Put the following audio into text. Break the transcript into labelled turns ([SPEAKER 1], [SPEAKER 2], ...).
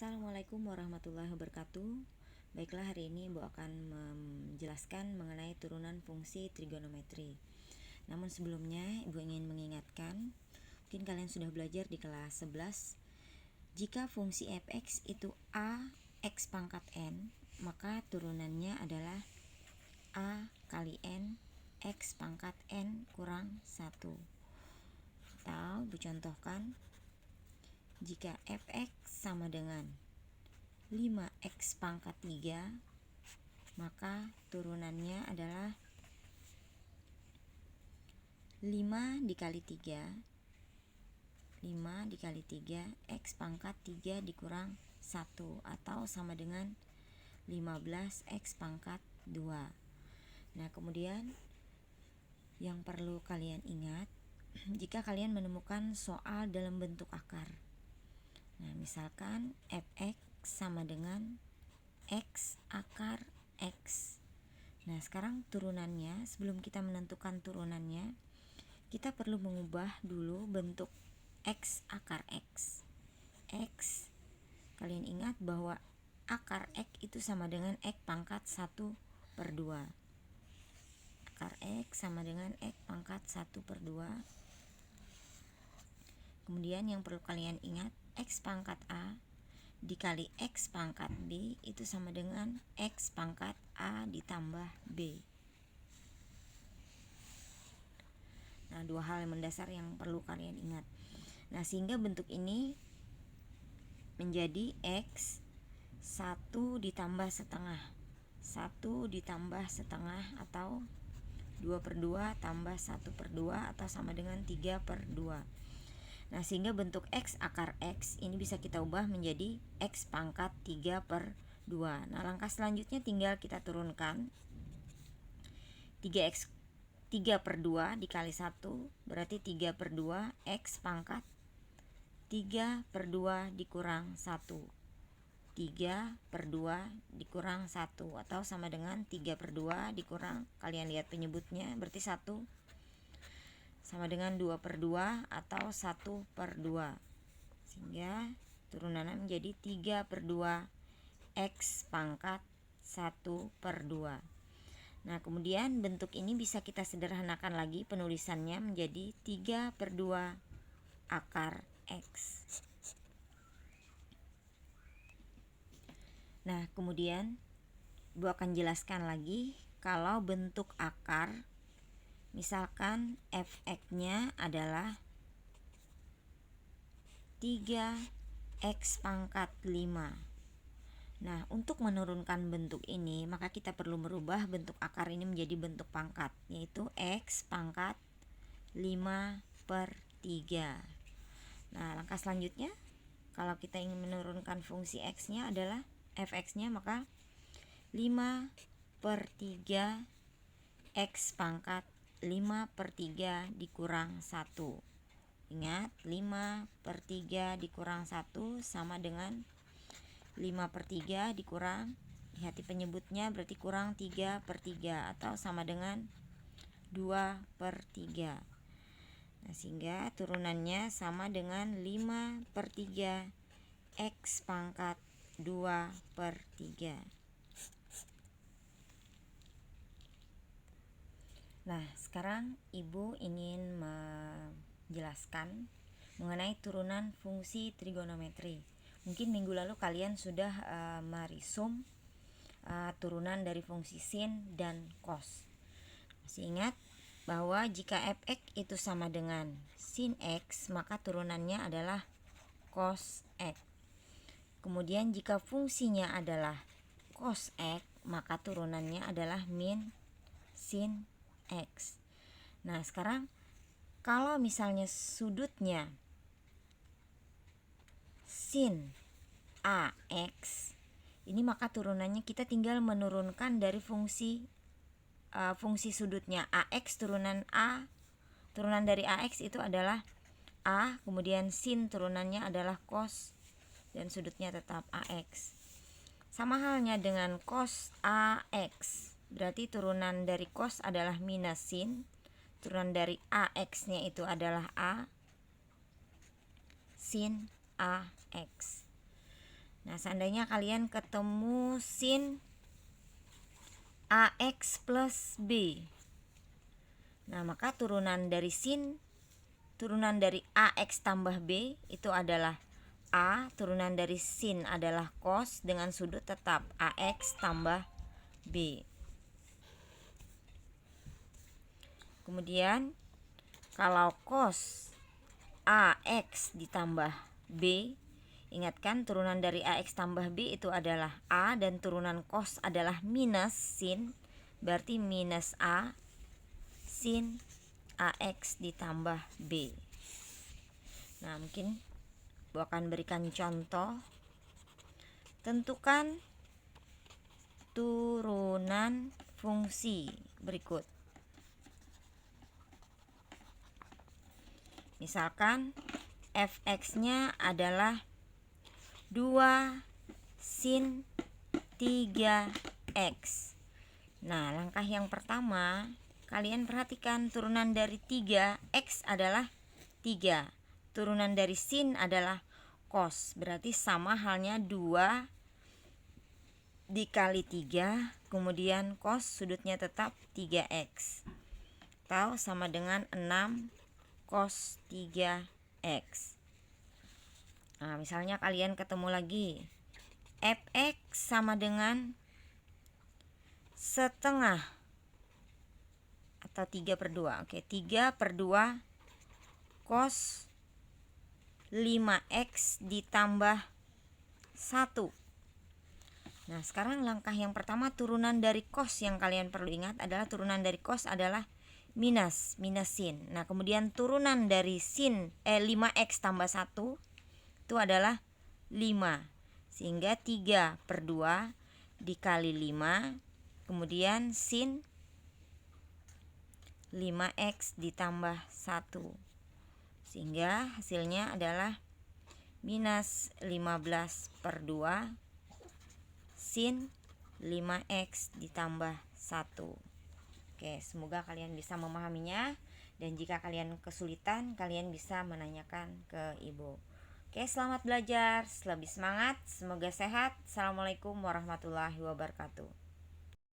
[SPEAKER 1] Assalamualaikum warahmatullahi wabarakatuh. Baiklah, hari ini Ibu akan menjelaskan mengenai turunan fungsi trigonometri. Namun sebelumnya Ibu ingin mengingatkan, mungkin kalian sudah belajar di kelas 11. Jika fungsi fx itu a x pangkat n, maka turunannya adalah a kali n x pangkat n kurang 1. Atau Ibu contohkan, jika fx sama dengan 5x pangkat 3, maka turunannya adalah 5 dikali 3 x pangkat 3 dikurang 1, atau sama dengan 15x pangkat 2. Nah, kemudian yang perlu kalian ingat, jika kalian menemukan soal dalam bentuk akar. Nah, misalkan fx sama dengan x akar x. Nah, sekarang turunannya, sebelum kita menentukan turunannya, kita perlu mengubah dulu bentuk x akar x. X, kalian ingat bahwa akar x itu sama dengan x pangkat 1/2. Akar x sama dengan x pangkat 1/2. Kemudian yang perlu kalian ingat, x pangkat a dikali x pangkat b itu sama dengan x pangkat a ditambah b. Nah, dua hal yang mendasar yang perlu kalian ingat. Nah, sehingga bentuk ini menjadi x 1 ditambah setengah, 1 ditambah setengah, atau 2/2 tambah 1/2, atau sama dengan 3/2. Nah, sehingga bentuk x akar x ini bisa kita ubah menjadi x pangkat 3/2. Nah, langkah selanjutnya tinggal kita turunkan 3/2 dikali 1 berarti 3/2 x pangkat 3/2 dikurang 1. 3/2 dikurang 1, atau sama dengan 3/2 dikurang, kalian lihat penyebutnya, berarti 1, sama dengan 2/2 atau 1/2. Sehingga turunannya menjadi 3/2 x pangkat 1/2. Nah, kemudian bentuk ini bisa kita sederhanakan lagi penulisannya menjadi 3/2 akar x. Nah, kemudian Ibu akan jelaskan lagi kalau bentuk akar, misalkan fx-nya adalah 3x pangkat 5. Nah, untuk menurunkan bentuk ini, maka kita perlu merubah bentuk akar ini menjadi bentuk pangkat, yaitu x pangkat 5/3. Nah, langkah selanjutnya, kalau kita ingin menurunkan fungsi x-nya adalah fx-nya, maka 5/3 x pangkat 5/3 dikurang 1. Ingat, 5/3 dikurang 1 sama dengan 5/3 dikurang, lihat penyebutnya, berarti kurang 3/3, atau sama dengan 2/3. Nah, sehingga turunannya sama dengan 5/3 x pangkat 2/3. Nah, sekarang Ibu ingin menjelaskan mengenai turunan fungsi trigonometri. Mungkin minggu lalu kalian sudah merisum turunan dari fungsi sin dan cos. Masih ingat bahwa jika fx itu sama dengan sin x, maka turunannya adalah cos x. Kemudian jika fungsinya adalah cos x, maka turunannya adalah min sin x. Nah, sekarang kalau misalnya sudutnya sin ax, ini maka turunannya kita tinggal menurunkan dari fungsi sudutnya ax, turunan dari ax itu adalah a, kemudian sin turunannya adalah cos, dan sudutnya tetap ax. Sama halnya dengan cos ax, berarti turunan dari cos adalah minus sin, turunan dari ax nya itu adalah a sin ax. Nah, seandainya kalian ketemu sin AX plus B, nah maka turunan dari AX tambah B itu adalah A, turunan dari sin adalah cos dengan sudut tetap AX tambah B. Kemudian kalau cos AX ditambah B, ingatkan turunan dari AX tambah B itu adalah A dan turunan cos adalah minus sin, berarti minus A sin AX ditambah B. Nah, mungkin Bu akan berikan contoh. Tentukan turunan fungsi berikut. Misalkan fx-nya adalah 2 sin 3x. Nah, langkah yang pertama, kalian perhatikan turunan dari 3x adalah 3. Turunan dari sin adalah cos. Berarti sama halnya 2 dikali 3, kemudian cos sudutnya tetap 3x. Atau sama dengan 6 cos 3x. Nah, misalnya kalian ketemu lagi fx sama dengan setengah atau 3/2. Oke, 3/2 cos 5x ditambah 1. Nah, sekarang langkah yang pertama, turunan dari cos yang kalian perlu ingat adalah turunan dari cos adalah minus sin. Nah, kemudian turunan dari 5x tambah 1 itu adalah 5. Sehingga 3/2 dikali 5, kemudian sin 5x ditambah 1. Sehingga hasilnya adalah minus 15/2 sin 5x ditambah 1. Oke, semoga kalian bisa memahaminya, dan jika kalian kesulitan, kalian bisa menanyakan ke Ibu. Oke, selamat belajar, lebih semangat, semoga sehat. Assalamualaikum warahmatullahi wabarakatuh.